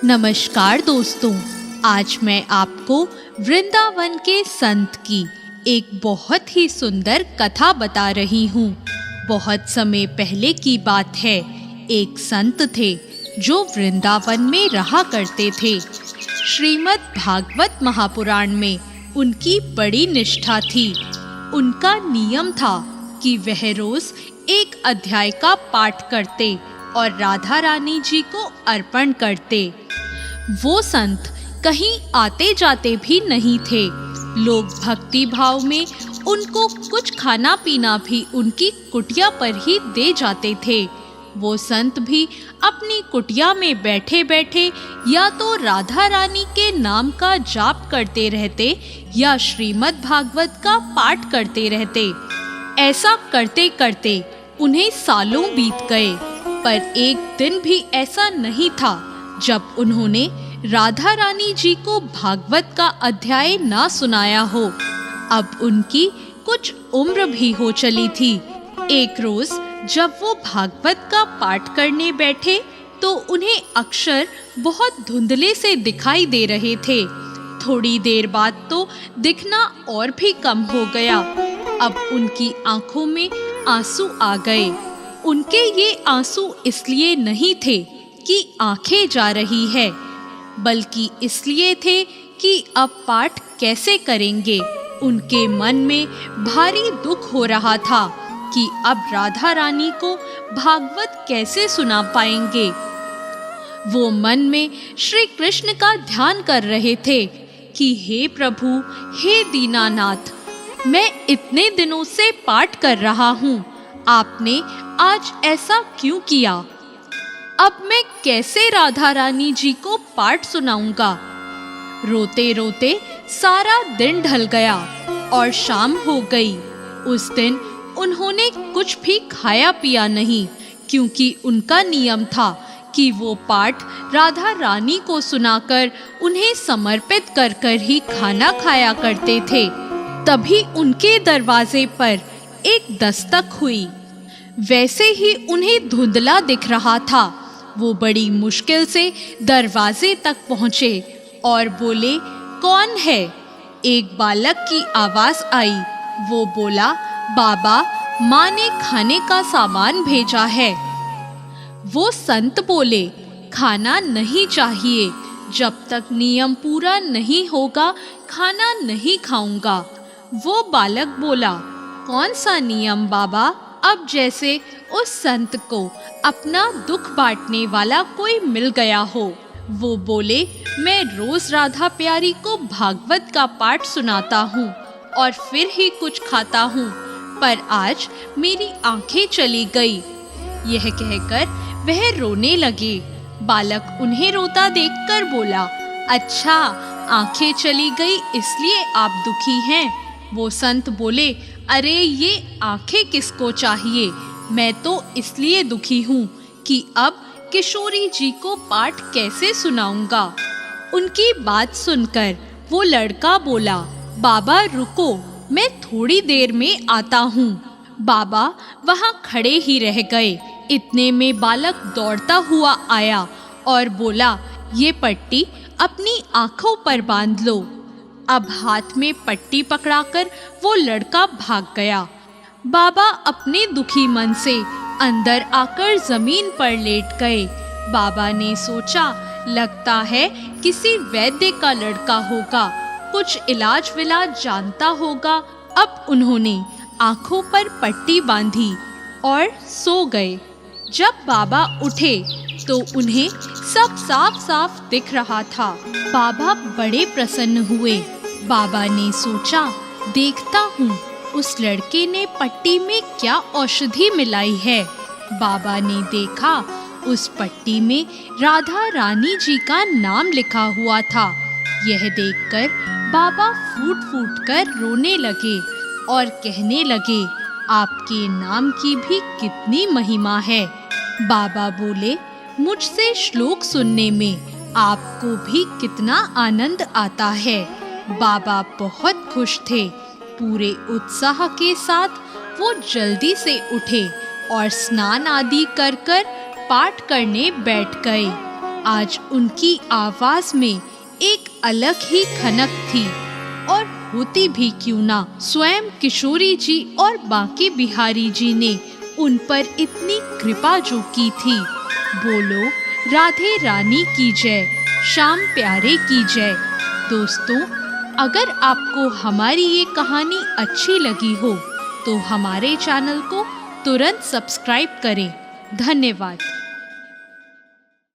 नमस्कार दोस्तों, आज मैं आपको वृंदावन के संत की एक बहुत ही सुंदर कथा बता रही हूँ। बहुत समय पहले की बात है। एक संत थे जो वृंदावन में रहा करते थे। श्रीमद् भागवत महापुराण में उनकी बड़ी निष्ठा थी। उनका नियम था कि वह रोज एक अध्याय का पाठ करते और राधा रानी जी को अर्पण करते। वो संत कहीं आते जाते भी नहीं थे। लोग भक्ति भाव में उनको कुछ खाना पीना भी उनकी कुटिया पर ही दे जाते थे। वो संत भी अपनी कुटिया में बैठे बैठे या तो राधा रानी के नाम का जाप करते रहते या श्रीमद् भागवत का पाठ करते रहते। ऐसा करते करते उन्हें सालों बीत गए, पर एक दिन भी ऐसा नहीं था जब उन्होंने राधा रानी जी को भागवत का अध्याय ना सुनाया हो। अब उनकी कुछ उम्र भी हो चली थी। एक रोज जब वो भागवत का पाठ करने बैठे तो उन्हें अक्षर बहुत धुंधले से दिखाई दे रहे थे। थोड़ी देर बाद तो दिखना और भी कम हो गया। अब उनकी आंखों में आंसू आ गए। उनके ये आंसू इसलिए नहीं थे कि आंखें जा रही है, बल्कि इसलिए थे कि अब पाठ कैसे करेंगे। उनके मन में भारी दुख हो रहा था कि अब राधा रानी को भागवत कैसे सुना पाएंगे। वो मन में श्री कृष्ण का ध्यान कर रहे थे कि हे प्रभु, हे दीनानाथ, मैं इतने दिनों से पाठ कर रहा हूँ, आपने आज ऐसा क्यों किया। अब मैं कैसे राधा रानी जी को पाठ सुनाऊंगा। रोते रोते सारा दिन ढल गया और शाम हो गई। उस दिन उन्होंने कुछ भी खाया पिया नहीं, क्योंकि उनका नियम था कि वो पाठ राधा रानी को सुनाकर उन्हें समर्पित कर कर ही खाना खाया करते थे। तभी उनके दरवाजे पर एक दस्तक हुई। वैसे ही उन्हें धुंधला दिख रहा था। वो बड़ी मुश्किल से दरवाजे तक पहुँचे और बोले, कौन है। एक बालक की आवाज आई। वो बोला, बाबा, माँ ने खाने का सामान भेजा है। वो संत बोले, खाना नहीं चाहिए, जब तक नियम पूरा नहीं होगा खाना नहीं खाऊंगा। वो बालक बोला, कौन सा नियम बाबा। अब जैसे उस संत को अपना दुख बांटने वाला कोई मिल गया हो। वो बोले, मैं रोज राधा प्यारी को भागवत का पाठ सुनाता हूँ और फिर ही कुछ खाता हूँ, पर आज मेरी आंखें चली गई। यह कहकर वह रोने लगे। बालक उन्हें रोता देखकर बोला, अच्छा, आंखें चली गई इसलिए आप दुखी हैं। वो संत बोले, अरे ये आंखें किसको चाहिए, मैं तो इसलिए दुखी हूँ कि अब किशोरी जी को पाठ कैसे सुनाऊंगा। उनकी बात सुनकर वो लड़का बोला, बाबा रुको, मैं थोड़ी देर में आता हूँ। बाबा वहाँ खड़े ही रह गए। इतने में बालक दौड़ता हुआ आया और बोला, ये पट्टी अपनी आंखों पर बांध लो। अब हाथ में पट्टी पकड़ाकर वो लड़का भाग गया। बाबा अपने दुखी मन से अंदर आकर जमीन पर लेट गए। बाबा ने सोचा, लगता है किसी वैद्य का लड़का होगा, कुछ इलाज विलाज जानता होगा। अब उन्होंने आंखों पर पट्टी बांधी और सो गए। जब बाबा उठे तो उन्हें सब साफ साफ दिख रहा था। बाबा बड़े प्रसन्न हुए। बाबा ने सोचा, देखता हूँ उस लड़के ने पट्टी में क्या औषधि मिलाई है। बाबा ने देखा, उस पट्टी में राधा रानी जी का नाम लिखा हुआ था। यह देखकर बाबा फूट फूट कर रोने लगे और कहने लगे, आपके नाम की भी कितनी महिमा है। बाबा बोले, मुझसे श्लोक सुनने में आपको भी कितना आनंद आता है। बाबा बहुत खुश थे। पूरे उत्साह के साथ वो जल्दी से उठे और स्नान आदि कर कर पाठ करने बैठ गए। आज उनकी आवाज में एक अलग ही खनक थी, और होती भी क्यों ना, स्वयं किशोरी जी और बांके बिहारी जी ने उन पर इतनी कृपा जो की थी। बोलो राधे रानी की जय, श्याम प्यारे की जय। दोस्तों, अगर आपको हमारी ये कहानी अच्छी लगी हो तो हमारे चैनल को तुरंत सब्सक्राइब करें। धन्यवाद।